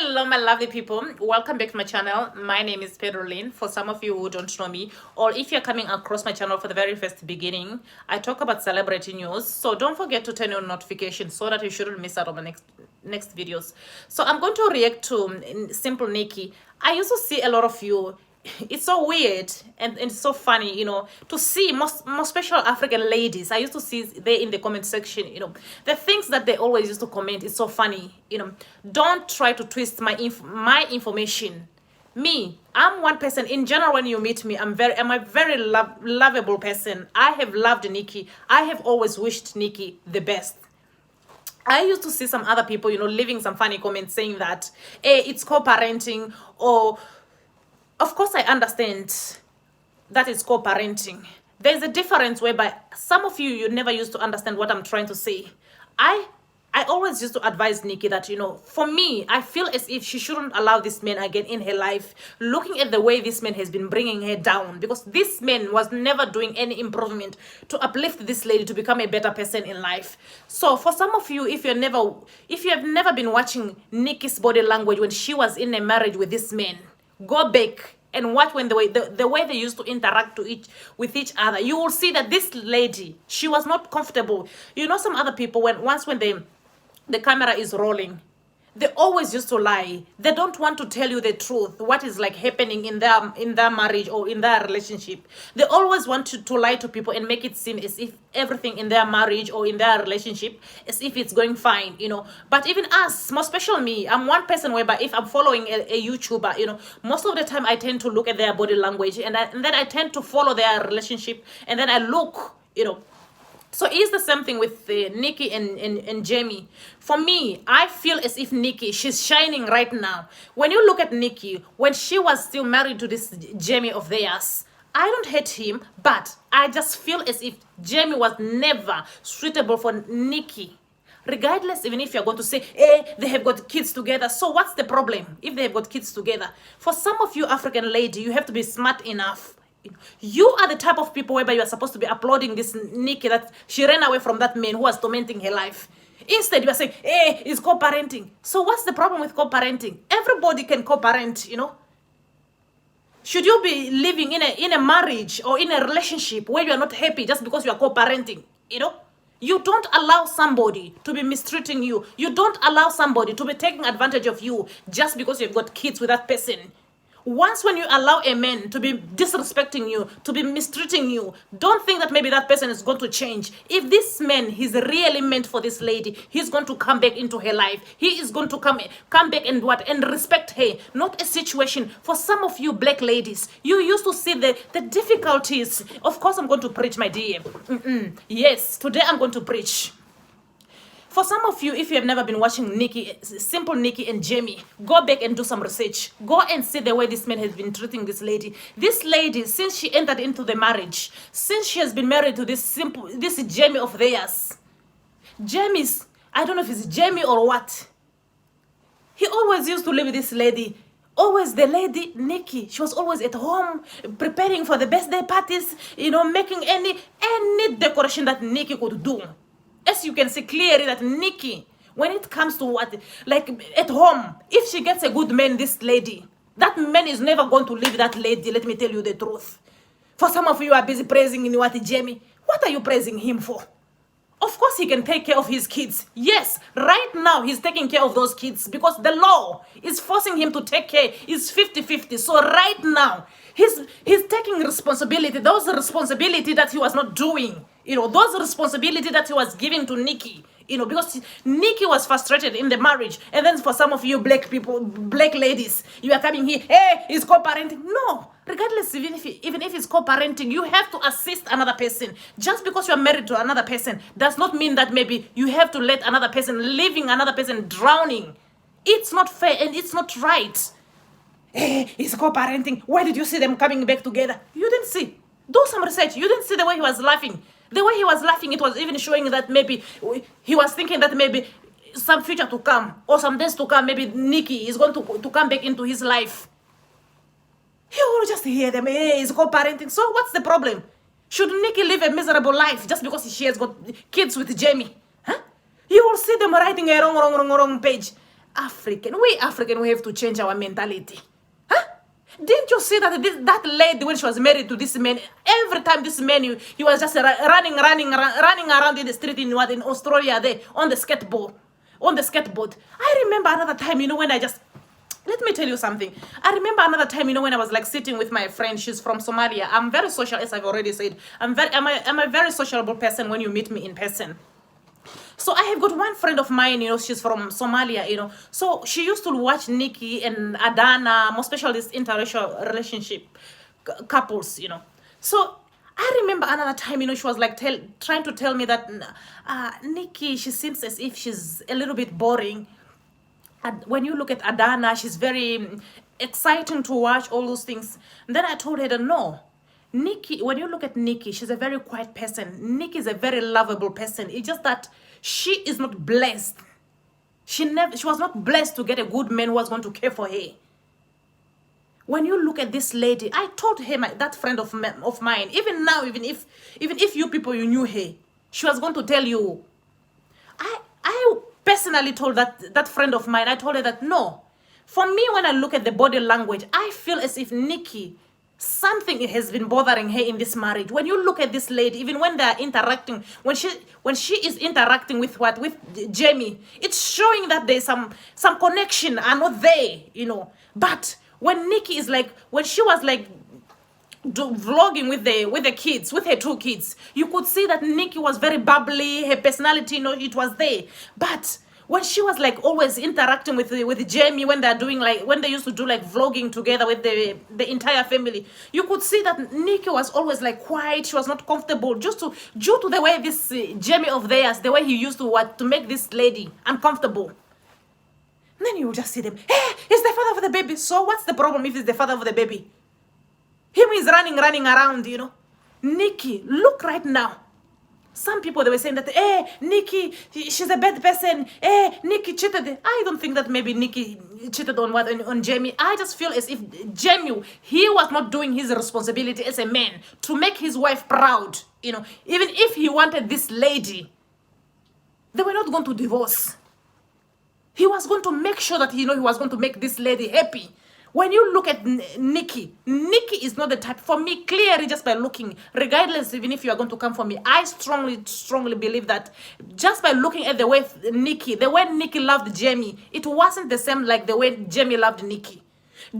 Hello, my lovely people. Welcome back to my channel. My name is Pedrolin. For some of you who don't know me, or if you're coming across my channel for the very first beginning, I talk about celebrity news. So don't forget to turn on notifications so that you shouldn't miss out on the next videos. So I'm going to react to Simple Nikki. I used to see a lot of you. It's so weird and it's so funny, to see most special African ladies. I used to see there in the comment section, the things that they always used to comment. It's so funny, Don't try to twist my information. Me, I'm one person. In general, when you meet me, I'm a very lovable person. I have loved Nikki. I have always wished Nikki the best. I used to see some other people, leaving some funny comments saying that, hey, it's co-parenting, or of course, I understand that it's co-parenting. There's a difference whereby some of you never used to understand what I'm trying to say. I always used to advise Nikki that, for me, I feel as if she shouldn't allow this man again in her life, looking at the way this man has been bringing her down, because this man was never doing any improvement to uplift this lady to become a better person in life. So for some of you, if you have never been watching Nikki's body language when she was in a marriage with this man, go back and watch when the way they used to interact with each other. You will see that this lady, she was not comfortable. Some other people, when the camera is rolling, they always used to lie. They don't want to tell you the truth, what is like happening in their marriage or in their relationship. They always want to lie to people and make it seem as if everything in their marriage or in their relationship, as if it's going fine, But even us, more special me, I'm one person whereby if I'm following a YouTuber, most of the time I tend to look at their body language and then I tend to follow their relationship, and then I look, So it's the same thing with Nikki and Jamie. For me, I feel as if Nikki, she's shining right now. When you look at Nikki, when she was still married to this Jamie of theirs, I don't hate him, but I just feel as if Jamie was never suitable for Nikki. Regardless, even if you're going to say, hey, they have got kids together. So what's the problem if they have got kids together? For some of you African lady, you have to be smart enough. You are the type of people whereby you are supposed to be applauding this Nikki that she ran away from that man who was tormenting her life. Instead, you are saying, hey, it's co-parenting. So what's the problem with co-parenting? Everybody can co-parent, Should you be living in a marriage or in a relationship where you are not happy just because you are co-parenting, You don't allow somebody to be mistreating you. You don't allow somebody to be taking advantage of you just because you've got kids with that person. Once when you allow a man to be disrespecting you, to be mistreating you, don't think that maybe that person is going to change. If this man is really meant for this lady, he's going to come back into her life. He is going to come back and respect her, not a situation. For some of you black ladies, you used to see the difficulties. Of course, I'm going to preach, my dear. Yes, today I'm going to preach. For some of you, if you have never been watching Simple Nikki and Jamie, go back and do some research. Go and see the way this man has been treating this lady. This lady, since she entered into the marriage, since she has been married to this Jamie of theirs. Jamie's, I don't know if it's Jamie or what. He always used to live with this lady. Always the lady, Nikki, she was always at home, preparing for the birthday parties, making any decoration that Nikki could do. As you can see clearly that Nikki, when it comes to at home, if she gets a good man, this lady, that man is never going to leave that lady, let me tell you the truth. For some of you are busy praising Jamie. What are you praising him for? Of course he can take care of his kids. Yes, right now he's taking care of those kids because the law is forcing him to take care. It's 50-50. So right now, he's taking responsibility, those responsibility that he was not doing. Those responsibility that he was giving to Nikki, because Nikki was frustrated in the marriage. And then for some of you black people, black ladies, you are coming here, hey, it's co-parenting. No, regardless, even if it's co-parenting, you have to assist another person. Just because you are married to another person does not mean that maybe you have to let another person, leaving another person drowning. It's not fair and it's not right. Hey, it's co-parenting. Why did you see them coming back together? You didn't see. Do some research. You didn't see the way he was laughing. The way he was laughing, it was even showing that maybe he was thinking that maybe some future to come or some days to come, maybe Nikki is going to come back into his life. He will just hear them, hey, it's co-parenting. So what's the problem? Should Nikki live a miserable life just because she has got kids with Jamie? Huh? You will see them writing a wrong page. We African, we have to change our mentality. Huh? Didn't you see that that lady, when she was married to this man, every time this man, he was just running around in the street in Australia there on the skateboard. I remember another time, when let me tell you something. I remember another time, when I was like sitting with my friend. She's from Somalia. I'm very social, as I've already said. I'm a very sociable person when you meet me in person. So I have got one friend of mine, she's from Somalia, So she used to watch Nikki and Adana, more especially this interracial relationship couples, So I remember another time, she was like trying to tell me that Nikki, she seems as if she's a little bit boring. And when you look at Adana, she's very exciting to watch, all those things. And then I told her that no. Nikki, when you look at Nikki, she's a very quiet person. Nikki is a very lovable person. It's just that she is not blessed. She was not blessed to get a good man who was going to care for her. When you look at this lady, I told her, that friend of mine, even now, even if you people, you knew her, she was going to tell you. I personally told that friend of mine, I told her that no. For me, when I look at the body language, I feel as if Nikki, something has been bothering her in this marriage. When you look at this lady, even when they are interacting, when she is interacting with Jamie, it's showing that there's some connection are not there, But when Nikki is like, when she was like vlogging with the kids, with her 2 kids, you could see that Nikki was very bubbly, her personality, it was there. But when she was like always interacting with Jamie, when they used to do like vlogging together with the entire family, you could see that Nikki was always like quiet. She was not comfortable, due to the way this Jamie of theirs, the way he used to make this lady uncomfortable. And then you just see them, hey, he's the father of the baby. So what's the problem if he's the father of the baby? Him is running around, Nikki, look right now. Some people, they were saying that, hey, Nikki, she's a bad person. Hey, Nikki cheated. I don't think that maybe Nikki cheated on Jamie. I just feel as if Jamie, he was not doing his responsibility as a man to make his wife proud. Even if he wanted this lady, they were not going to divorce. He was going to make sure that, he was going to make this lady happy. When you look at Nikki is not the type, for me, clearly just by looking, regardless even if you are going to come for me, I strongly believe that just by looking at the way Nikki loved Jamie, it wasn't the same like the way Jamie loved Nikki.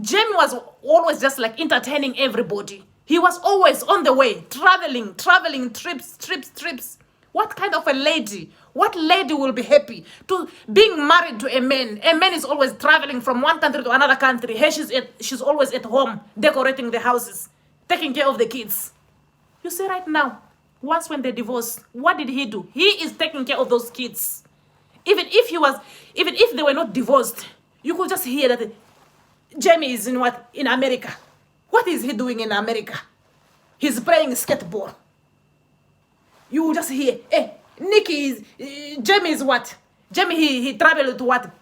Jamie was always just like entertaining everybody. He was always on the way, traveling, trips. What kind of a lady? What lady will be happy to being married to a man? A man is always traveling from one country to another country. Here she's always at home, decorating the houses, taking care of the kids. You see right now, once when they divorced, what did he do? He is taking care of those kids. Even if they were not divorced, you could just hear that Jamie is in America. What is he doing in America? He's playing skateboard. You will just hear, hey, Jamie is what? Jamie, he traveled to what?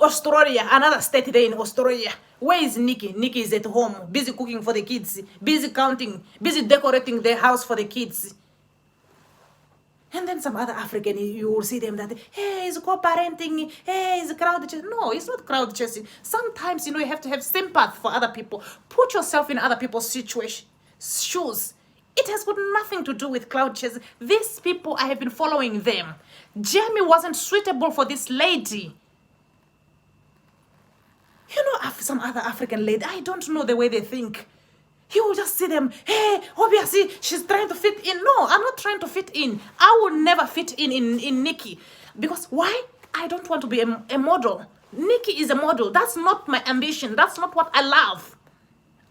Australia, another state there in Australia. Where is Nikki? Nikki is at home, busy cooking for the kids, busy counting, busy decorating the house for the kids. And then some other African, you will see them that, hey, he's co-parenting, hey, he's crowd chasing. No, it's not crowd chasing. Sometimes, you have to have sympathy for other people. Put yourself in other people's shoes. It has got nothing to do with cloud chasing. These people, I have been following them. Jamie wasn't suitable for this lady. Some other African lady, I don't know the way they think. You will just see them, hey, obviously, she's trying to fit in. No, I'm not trying to fit in. I will never fit in Nikki. Because why? I don't want to be a model. Nikki is a model. That's not my ambition. That's not what I love.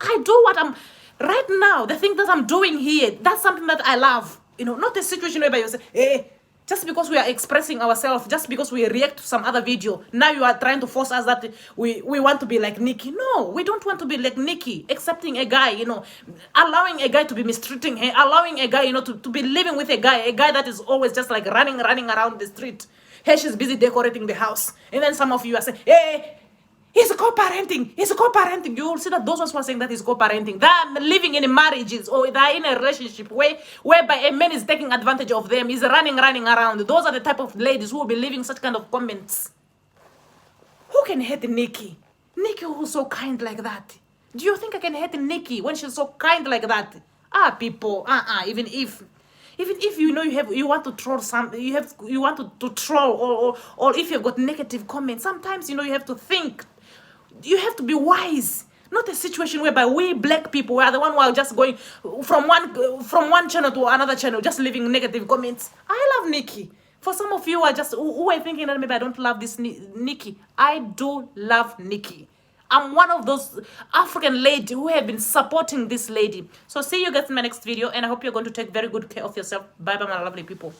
I do what I'm... Right now, the thing that I'm doing here, that's something that I love. Not a situation whereby you say, hey, just because we are expressing ourselves, just because we react to some other video, now you are trying to force us that we want to be like Nikki. No, we don't want to be like Nikki, accepting a guy, allowing a guy to be mistreating her, allowing a guy, to be living with a guy that is always just like running around the street. Hey, she's busy decorating the house. And then some of you are saying, hey, he's co-parenting. You will see that those ones who are saying that he's co-parenting, they're living in marriages or they're in a relationship whereby a man is taking advantage of them, is running around. Those are the type of ladies who will be leaving such kind of comments. can hate Nikki? Nikki who's so kind like that. Do you think I can hate Nikki when she's so kind like that? People, even if you know you want to troll something, you want to troll, or if you've got negative comments, sometimes you have to think, you have to be wise. Not a situation whereby we black people are the one who are just going from one channel to another channel, just leaving negative comments. I love Nikki. For some of you who are thinking that maybe I don't love this Nikki, I do love Nikki. I'm one of those African ladies who have been supporting this lady. So see you guys in my next video, and I hope you're going to take very good care of yourself. Bye bye, my lovely people.